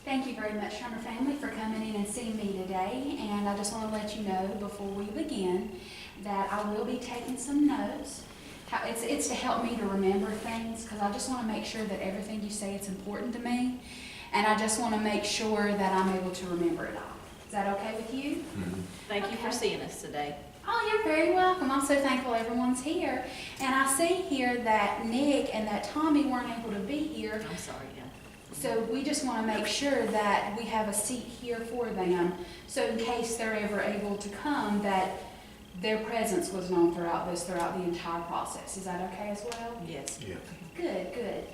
Thank you very much, Turner family, for coming in and seeing me today. And I just want to let you know before we begin that I will be taking some notes. It's to help me to remember things, because I just want to make sure that everything you say is important to me. And I just want to make sure that I'm able to remember it all. Is that okay with you? Mm-hmm. Thank you for seeing us today. Oh, you're very welcome. I'm so thankful everyone's here. And I see here that Nick and that Tommy weren't able to be here. I'm sorry, yeah. So we just want to make sure that we have a seat here for them. So in case they're ever able to come, that their presence was known throughout the entire process. Is that okay as well? Yes. Yeah. Good, good.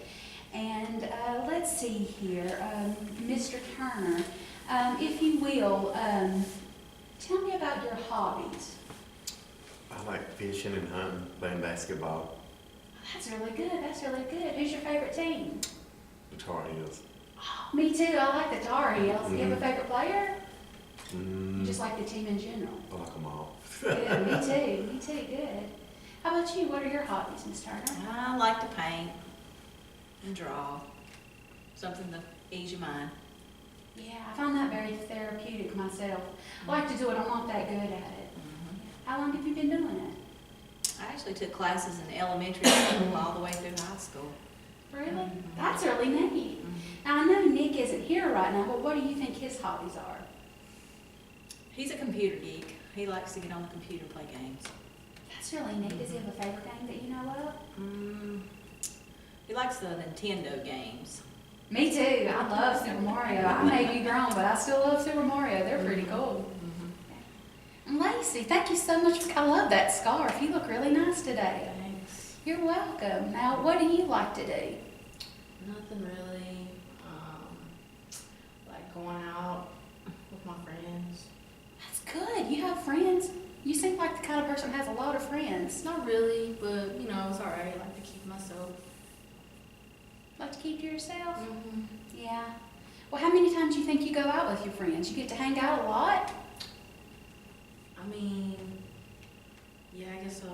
And let's see here, Mr. Turner, if you will, tell me about your hobbies. I like fishing and hunting, playing basketball. That's really good, that's really good. Who's your favorite team? The Tar Heels. Oh, me too, I like the Tar Heels. You have a favorite player? You Mm, just like the team in general? I like them all. Good, me too, good. How about you? What are your hobbies, Miss Turner? I like to paint and draw, something to ease your mind. Yeah, I find that very therapeutic myself. I like to do it, I'm not that good at it. How long have you been doing it? I actually took classes in elementary school all the way through high school. Really? That's really neat. Now, I know Nick isn't here right now, but what do you think his hobbies are? He's a computer geek. He likes to get on the computer and play games. That's really neat. Does he have a favorite game that you know of? He likes the Nintendo games. Me too. I love Super Mario. I may be grown, but I still love Super Mario. They're pretty cool. And Lacey, thank you so much. I love that scarf. You look really nice today. Thanks. You're welcome. Now, what do you like to do? Nothing really. Like going out with my friends. That's good. You have friends. You seem like the kind of person who has a lot of friends. Not really, but you know, it's alright. I like to keep myself. Like to keep to yourself? Mm-hmm. Yeah. Well, how many times do you think you go out with your friends? You get to hang out a lot? I mean, yeah, I guess so.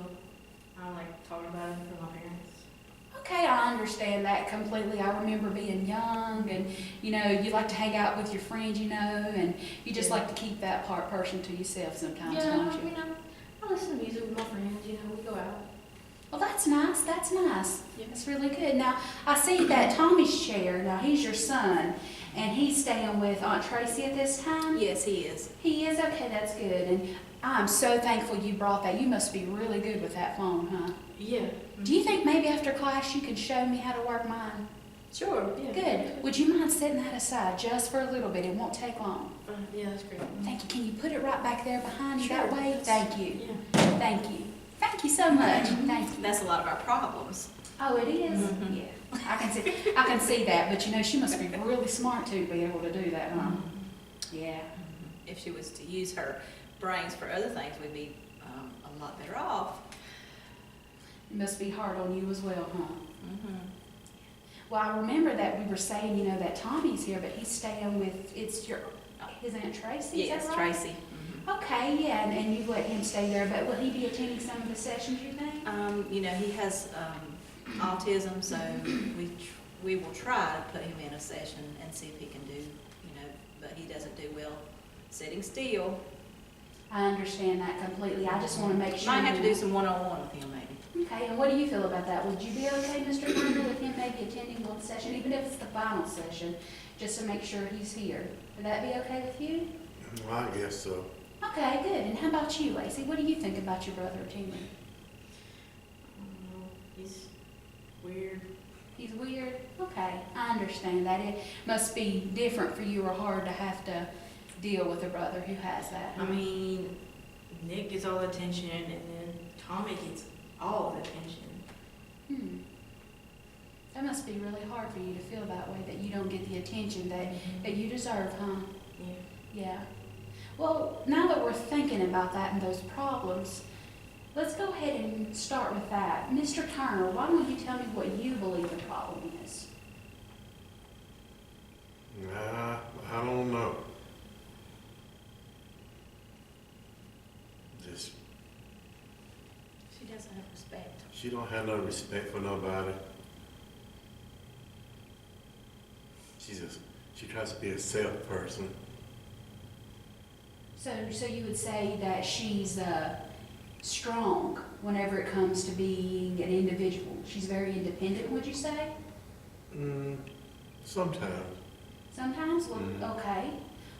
I don't like talking about it with my parents. Okay, I understand that completely. I remember being young and, you know, you like to hang out with your friends, you know, and you just like to keep that portion to yourself sometimes, Yeah, don't I you? mean, I listen to music with my friends. You know, we go out. Well, that's nice. That's nice. Yeah. That's really good. Now, I see that Tommy's chair. Now, he's your son, and he's staying with Aunt Tracy at this time? Yes, he is. He is? Okay, that's good. And I'm so thankful you brought that. You must be really good with that phone, huh? Yeah. Do you think maybe after class you could show me how to work mine? Sure. Yeah. Good. Would you mind setting that aside just for a little bit? It won't take long. Yeah, that's great. Thank you. Can you put it right back there behind you Sure. that way? Thank you. Yeah. Thank you. Thank you so much. Thank you. That's a lot of our problems. Oh, it is? Mhm. Yeah. I can see that, but you know, she must be really smart to be able to do that, huh? Yeah. If she was to use her brains for other things, we'd be a lot better off. It must be hard on you as well, huh? Mm-hmm. Well, I remember that we were saying, you know, that Tommy's here, but he's staying with, his Aunt Tracy, Yes, is that right? Tracy. Okay, yeah, and you've let him stay there, but will he be attending some of the sessions, you think? You know, he has autism, so we will try to put him in a session and see if he can do, you know, but he doesn't do well sitting still. I understand that completely. I just want to make sure. Might have to do some one-on-one with him maybe. Okay, and what do you feel about that? Would you be okay, Mr. Turner, with him maybe attending one session, even if it's the final session, just to make sure he's here? Would that be okay with you? Well, I guess so. Okay, good. And how about you, Lacey? What do you think about your brother attending? He's weird. He's weird? Okay, I understand that. It must be different for you or hard to have to deal with a brother who has that. I mean, Nick gets all the attention, and then Tommy gets all the attention. That must be really hard for you to feel that way, that you don't get the attention that you deserve, huh? Yeah. Yeah. Well, now that we're thinking about that and those problems, let's go ahead and start with that. Mr. Turner, why don't you tell me what you believe the problem is? I don't know. Just, She doesn't have respect. she don't have no respect for nobody. She tries to be a self person. So you would say that she's strong whenever it comes to being an individual. She's very independent, would you say? Sometimes. Sometimes? Well, Mhm. okay.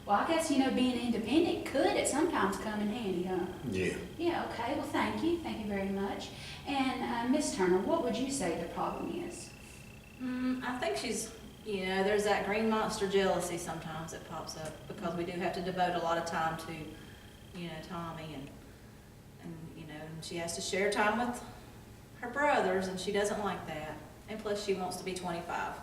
Well, I guess, being independent could at sometimes come in handy, huh? Yeah. Yeah, okay. Well, thank you. Thank you very much. And Miss Turner, what would you say the problem is? I think she's, there's that green monster jealousy sometimes that pops up because we do have to devote a lot of time to, Tommy and and she has to share time with her brothers and she doesn't like that. And plus she wants to be 25.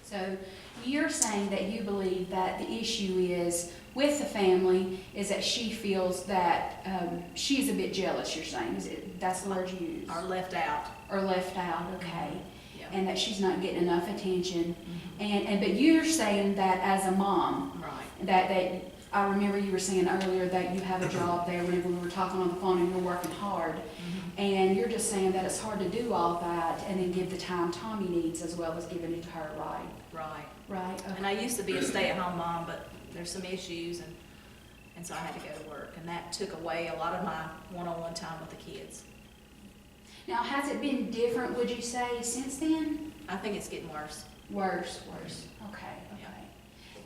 So you're saying that you believe that the issue is with the family is that she feels that she's a bit jealous, you're saying. That's the word you use? Are left out. Or left out, okay. Yeah. And that she's not getting enough attention. Mhm. But you're saying that as a mom, Right. that I remember you were saying earlier that you have a job there whenever we were talking on the phone and you're working hard. Mhm. And you're just saying that it's hard to do all that and then give the time Tommy needs as well as giving it to her, right? Right. Right, And I used to be a stay-at-home mom, but there's some issues and so I had to go to work. And that took away a lot of my one-on-one time with the kids. Now, has it been different, would you say, since then? I think it's getting worse. Worse. Okay.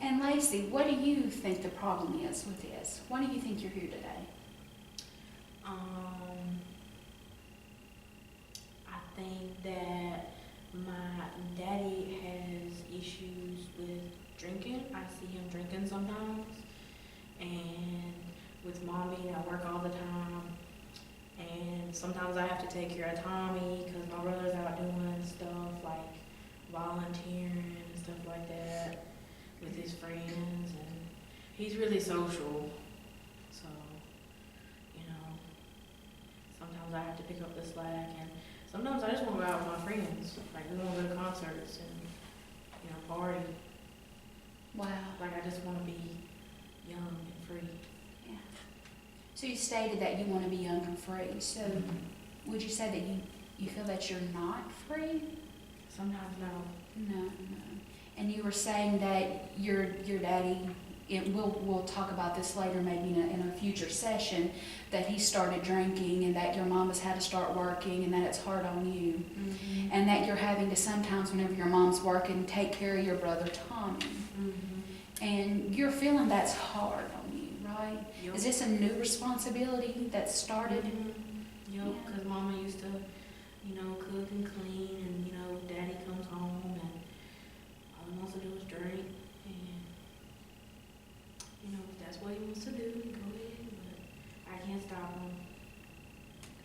And Lacey, what do you think the problem is with this? Why do you think you're here today? I think that my daddy has issues with drinking. I see him drinking sometimes. And with mom being at work all the time. And sometimes I have to take care of Tommy because my brother's out doing stuff like volunteering and stuff like that with his friends. And he's really social. So, sometimes I have to pick up the slack. And sometimes I just want to go out with my friends. Like, we want to go to concerts and, party. Wow. Like, I just want to be young and free. Yeah. So you stated that you want to be young and free. So would you say that you feel that you're not free? Sometimes no. No. And you were saying that your daddy, we'll talk about this later maybe in a future session, that he started drinking and that your mom has had to start working and that it's hard on you. Mm-hmm. And that you're having to sometimes, whenever your mom's working, take care of your brother Tommy. Mm-hmm. And you're feeling that's hard on you, right? Yep. Is this a new responsibility that started? Yep, Yeah. because mama used to, cook and clean, and, daddy comes home, and all he wants to do is drink, and, if that's what he wants to do, go ahead, but I can't stop him.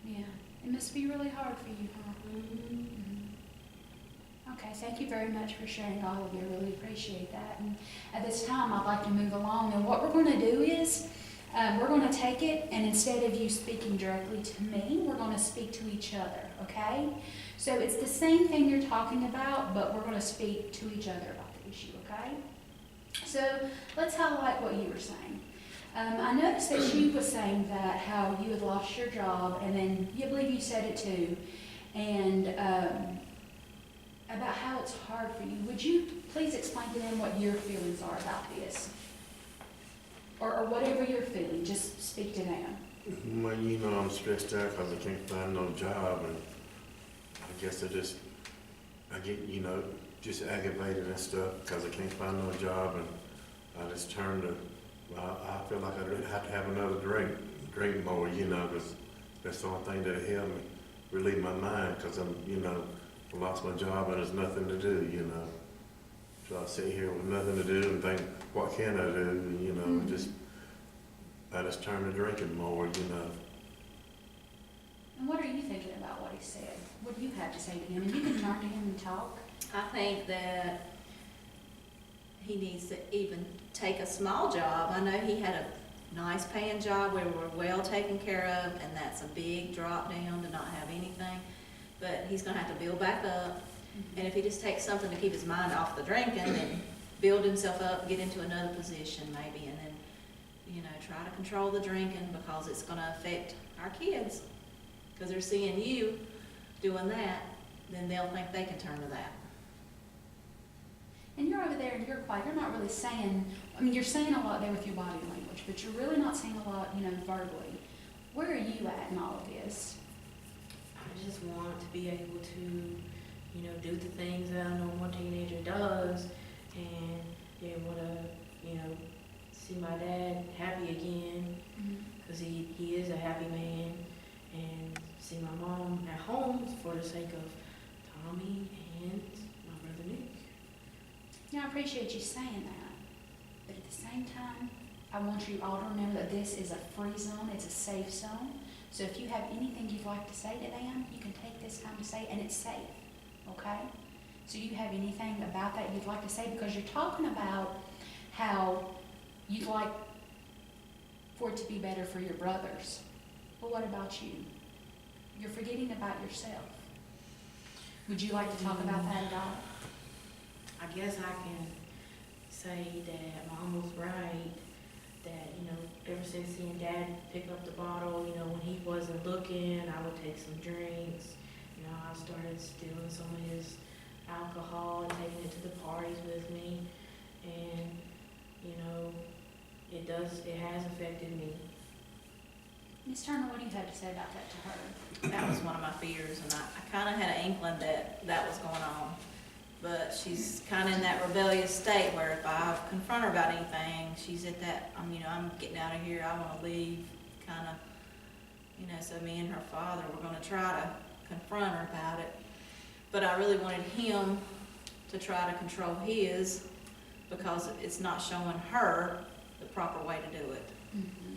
Yeah. It must be really hard for you, huh? Mm-hmm. Okay, thank you very much for sharing all of you. I really appreciate that. And at this time, I'd like to move along. And what we're going to do is we're going to take it, and instead of you speaking directly to me, we're going to speak to each other, okay? So it's the same thing you're talking about, but we're going to speak to each other about the issue, okay? So let's highlight what you were saying. I noticed that she was saying that how you had lost your job, and then you believe you said it too, and about how it's hard for you. Would you please explain to them what your feelings are about this? Or whatever you're feeling, just speak to them. Well, I'm stressed out because I can't find no job, and I guess I get, just aggravated and stuff because I can't find no job, and I just I feel like I have to have another drink more, because that's the only thing that'll help me relieve my mind, because I lost my job and there's nothing to do, So I sit here with nothing to do and think, what can I do? And, I just turn to drinking more, And what are you thinking about what he said? What do you have to say to him? And you can turn to him and talk. I think that he needs to even take a small job. I know he had a nice paying job where we were well taken care of, and that's a big drop down to not have anything. But he's gonna have to build back up. And if he just takes something to keep his mind off the drinking and build himself up, get into another position maybe, and then, try to control the drinking, because it's gonna affect our kids. Because they're seeing you doing that, then they'll think they can turn to that. And you're over there and you're quiet, you're not really saying, I mean, you're saying a lot there with your body language, but you're really not saying a lot, verbally. Where are you at in all of this? I just want to be able to, do the things that a normal teenager does and be able to, see my dad happy again, because he is a happy man, and see my mom at home for the sake of Tommy and my brother Nick. I appreciate you saying that, but at the same time, I want you all to remember that this is a free zone, it's a safe zone. So if you have anything you'd like to say to them, you can take this time to say, and it's safe, okay? So you have anything about that you'd like to say? Because you're talking about how you'd like for it to be better for your brothers. But what about you? You're forgetting about yourself. Would you like to talk about that at all? I guess I can say that Mom was right, that, ever since seeing Dad pick up the bottle, when he wasn't looking, I would take some drinks. I started stealing some of his alcohol and taking it to the parties with me. And, it has affected me. Ms. Turner, what do you have to say about that to her? That was one of my fears, and I kind of had an inkling that that was going on. But she's kind of in that rebellious state where if I confront her about anything, she's at that, I'm getting out of here, I want to leave, kind of, so me and her father were going to try to confront her about it. But I really wanted him to try to control his, because it's not showing her the proper way to do it. Mm-hmm.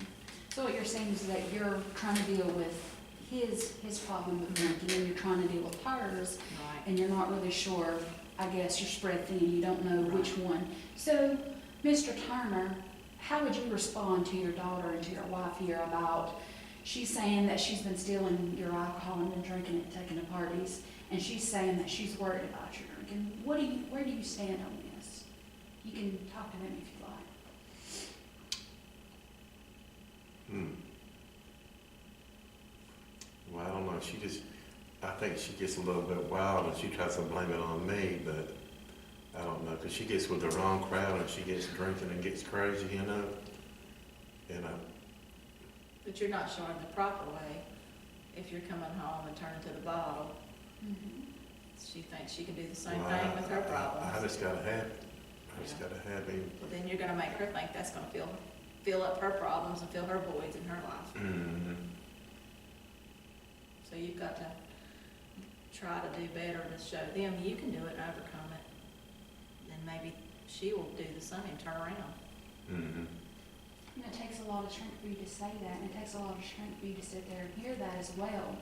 So what you're saying is that you're trying to deal with his problem with drinking, and you're trying to deal with hers, Right. and you're not really sure. I guess you're spread thin, you don't know which one. So, Mr. Turner, how would you respond to your daughter and to your wife here about, she's saying that she's been stealing your alcohol and been drinking it, taking to parties, and she's saying that she's worried about your drinking. Where do you stand on this? You can talk to them if you like. Well, I don't know, I think she gets a little bit wild and she tries to blame it on me, but I don't know, because she gets with the wrong crowd and she gets drinking and gets crazy, And But you're not showing the proper way if you're coming home and turning to the bottle. Mm-hmm. She thinks she can do the same thing with her problems. I just gotta have it. I just gotta have him. Well, then you're gonna make her think that's gonna fill up her problems and fill her voids in her life. Mm-hmm. So you've got to try to do better to show them you can do it and overcome it. Then maybe she will do the same, turn around. Mm-hmm. It takes a lot of strength for you to say that, and it takes a lot of strength for you to sit there and hear that as well.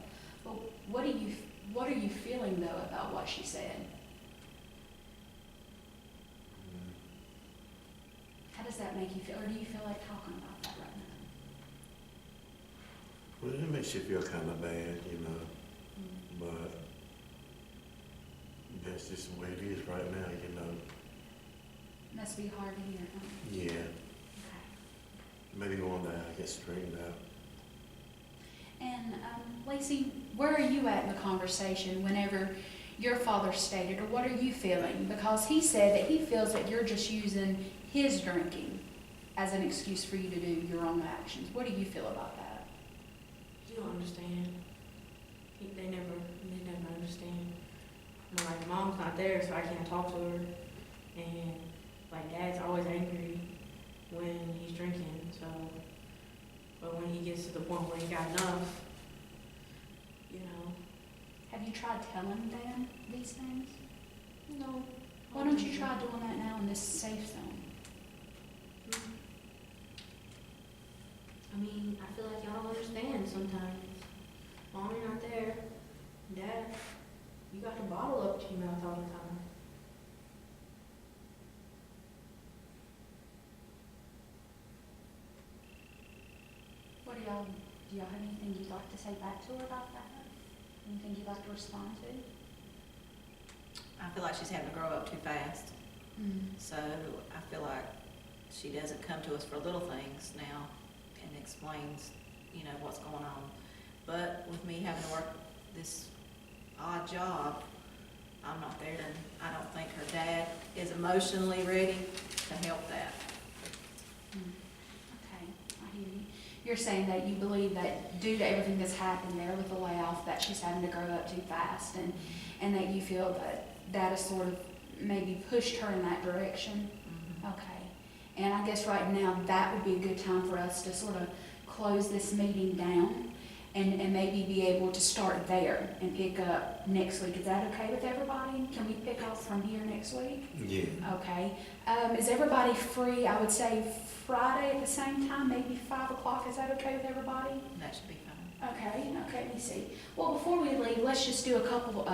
But what are you feeling though about what she said? How does that make you feel, or do you feel like talking about that right now? Well, it makes you feel kind of bad, but that's just the way it is right now, Must be hard to hear, huh? Yeah, Okay. maybe one day I get straightened out. And Lacey, where are you at in the conversation whenever your father stated, or what are you feeling? Because he said that he feels that you're just using his drinking as an excuse for you to do your own actions. What do you feel about that? You don't understand. They never understand. Like, Mom's not there, so I can't talk to her. And, like, Dad's always angry when he's drinking, so. But when he gets to the point where he got enough, Have you tried telling them these things? No. Why don't you try doing that now in this safe zone? I mean, I feel like y'all don't understand sometimes. Mom, you're not there. Dad, you got the bottle up to your mouth all the time. Do y'all have anything you'd like to say back to her about that? Anything you'd like to respond to? I feel like she's having to grow up too fast. So I feel like she doesn't come to us for little things now and explains, what's going on. But with me having to work this odd job, I'm not there, and I don't think her dad is emotionally ready to help that. Okay, I hear you. You're saying that you believe that due to everything that's happened there with the layoff, that she's having to grow up too fast, and that you feel that that has sort of maybe pushed her in that direction? Okay. And I guess right now, that would be a good time for us to sort of close this meeting down and maybe be able to start there and pick up next week. Is that okay with everybody? Can we pick up from here next week? Yeah. Okay. Is everybody free? I would say Friday at the same time, maybe 5 o'clock. Is that okay with everybody? That should be fine. Okay, let me see. Well, before we leave, let's just do a couple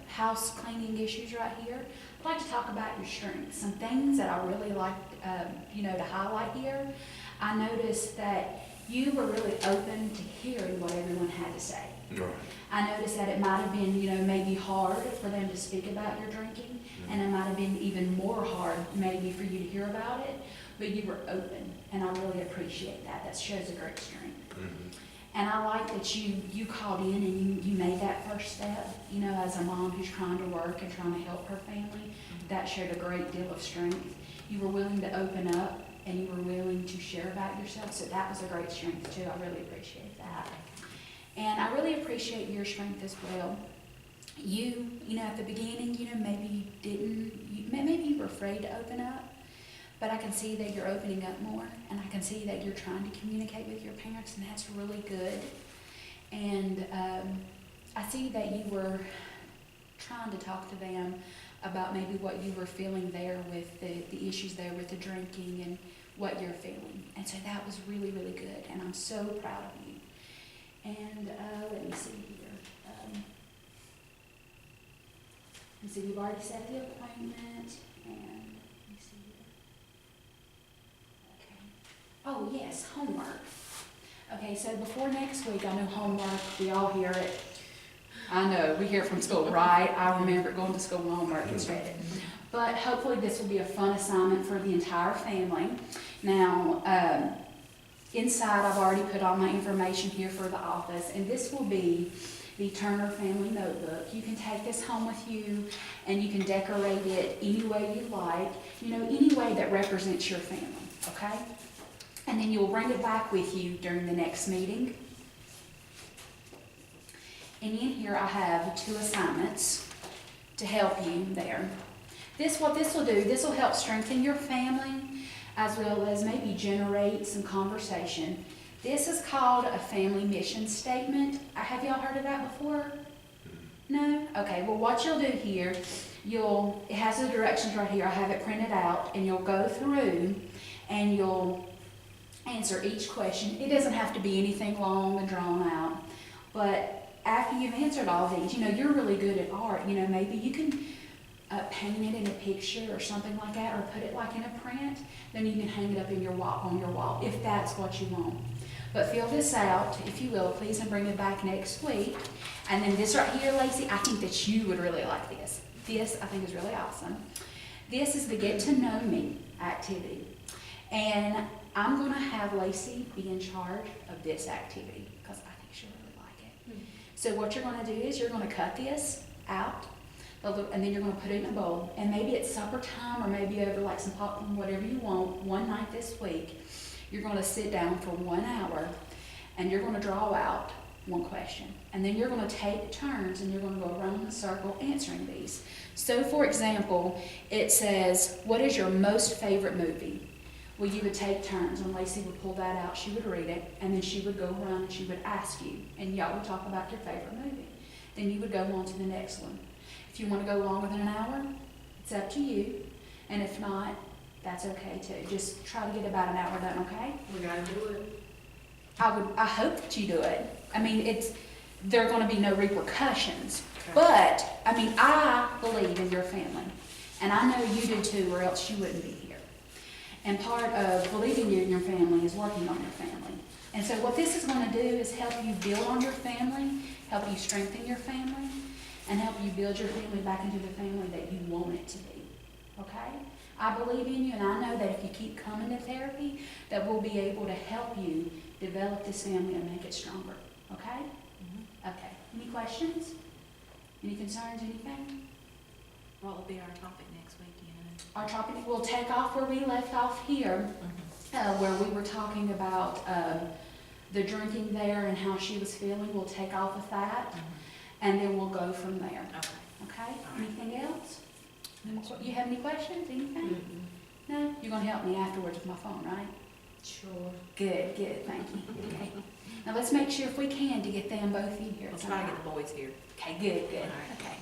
house cleaning issues right here. I'd like to talk about your strengths, some things that I really like, to highlight here. I noticed that you were really open to hearing what everyone had to say. Right. I noticed that it might have been, maybe hard for them to speak about your drinking, and it might have been even more hard maybe for you to hear about it, but you were open, and I really appreciate that. That shows a great strength. And I like that you called in and you made that first step, as a mom who's trying to work and trying to help her family. That showed a great deal of strength. You were willing to open up and you were willing to share about yourself, so that was a great strength too. I really appreciate that. And I really appreciate your strength as well. You at the beginning, maybe you didn't, maybe you were afraid to open up. But I can see that you're opening up more, and I can see that you're trying to communicate with your parents, and that's really good. And I see that you were trying to talk to them about maybe what you were feeling there with the issues there with the drinking and what you're feeling. And so that was really, really good, and I'm so proud of you. And let me see here. And so you've already set the appointment, and oh, yes, homework. Okay, so before next week, I know homework, we all hear it. I know, we hear it from school, right? I remember going to school with homework and read it. But hopefully this will be a fun assignment for the entire family. Now, inside I've already put all my information here for the office, and this will be the Turner Family Notebook. You can take this home with you, and you can decorate it any way you like, any way that represents your family, okay? And then you'll bring it back with you during the next meeting. And in here I have 2 assignments to help you there. What this will do, this will help strengthen your family as well as maybe generate some conversation. This is called a family mission statement. Have y'all heard of that before? No? Okay, well what you'll do here, it has the directions right here. I have it printed out, and you'll go through and you'll answer each question. It doesn't have to be anything long and drawn out, but after you've answered all these, you're really good at art. Maybe you can paint it in a picture or something like that, or put it like in a print. Then you can hang it up on your wall if that's what you want. But fill this out, if you will, please, and bring it back next week. And then this right here, Lacey, I think that you would really like this. This I think is really awesome. This is the Get to Know Me activity, and I'm going to have Lacey be in charge of this activity because I think she'll really like it. So what you're going to do is you're going to cut this out, and then you're going to put it in a bowl. And maybe it's supper time, or maybe over like some popcorn, whatever you want, one night this week, you're going to sit down for 1 hour, and you're going to draw out one question. And then you're going to take turns, and you're going to go around the circle answering these. So for example, it says, what is your most favorite movie? Well, you would take turns. When Lacey would pull that out, she would read it, and then she would go around and she would ask you, and y'all would talk about your favorite movie. Then you would go on to the next one. If you want to go longer than an hour, it's up to you, and if not, that's okay too. Just try to get about an hour done, okay? We gotta do it. I hope that you do it. I mean, there are going to be no repercussions, Okay. but I believe in your family, and I know you do too, or else you wouldn't be here. And part of believing in your family is working on your family. And so what this is going to do is help you build on your family, help you strengthen your family, and help you build your family back into the family that you want it to be. Okay? I believe in you, and I know that if you keep coming to therapy, that we'll be able to help you develop this family and make it stronger. Okay? Okay. Any questions? Any concerns? Anything? Well, What will be our topic next week, do you know? Our topic will take off where we left off here, where we were talking about the drinking there and how she was feeling. We'll take off with that, and then we'll go from there. Okay. Okay? All right. Anything else? You have any questions, anything? No? You're gonna help me afterwards with my phone, right? Sure. Good, good, thank you. Okay. Now let's make sure if we can to get them both in here. I'll try to get the boys here. Okay, good, good. All right. Okay.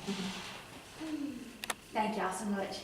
Thank y'all so much.